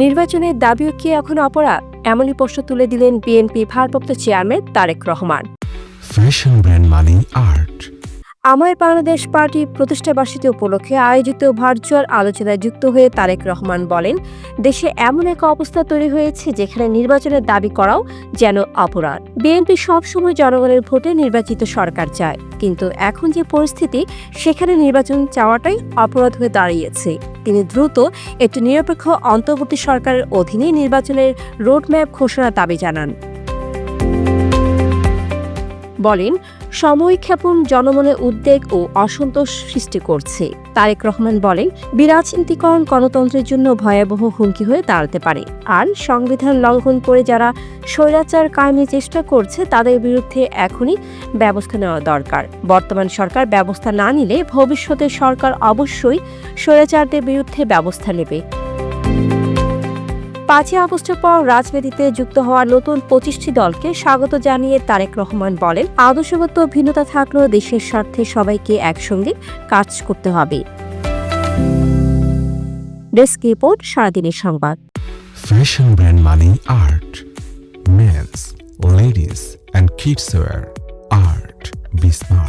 নির্বাচনের দাবিও কি এখন অপরাধ? এমনই প্রশ্ন তুলে দিলেন বিএনপি ভারপ্রাপ্ত chairman Tarique Rahman. Fashion brand মানে আর্ট। আমার বাংলাদেশ পার্টি প্রতিষ্ঠাবার্ষিকী উপলক্ষে আয়োজিত ভার্চুয়াল আলোচনায় যুক্ত হয়ে তারেক রহমান বলেন, দেশে এমন এক অবস্থা তৈরি হয়েছে যেখানে নির্বাচনের দাবি করাও যেন অপরাধ। বিএনপি সবসময় জনগণের ভোটে নির্বাচিত সরকার চায়, কিন্তু এখন যে পরিস্থিতি, সেখানে নির্বাচন চাওয়াটাই অপরাধ হয়ে দাঁড়িয়েছে। তিনি দ্রুত একটি নিরপেক্ষ অন্তর্বর্তী সরকারের অধীনে নির্বাচনের রোডম্যাপ ঘোষণার দাবি জানান। বলেন, সময়ক্ষেপণ জনমনে উদ্বেগ ও অসন্তোষ সৃষ্টি করছে। তারেক রহমান বলেন, বিরাজনীতিকরণ গণতন্ত্রের জন্য ভয়াবহ হুমকি হয়ে দাঁড়াতে পারে, আর সংবিধান লঙ্ঘন করে যারা স্বৈরাচার কায়েমের চেষ্টা করছে তাদের বিরুদ্ধে এখনই ব্যবস্থা নেওয়া দরকার। বর্তমান সরকার ব্যবস্থা না নিলে ভবিষ্যতে সরকার অবশ্যই স্বৈরাচারদের বিরুদ্ধে ব্যবস্থা নেবে। 5 আগস্টের পর রাজনীতিতে যুক্ত হওয়া নতুন 25টি দলকে স্বাগত জানিয়ে তারেক রহমান বলেন, আদর্শগত ভিন্নতা থাকলেও দেশের স্বার্থে সবাইকে একসঙ্গে কাজ করতে হবে। ডেস্ক রিপোর্ট, সারাদিনের সংবাদ। ফ্যাশন ব্র্যান্ড মানে art. Men's, ladies and kids wear. Art be smart.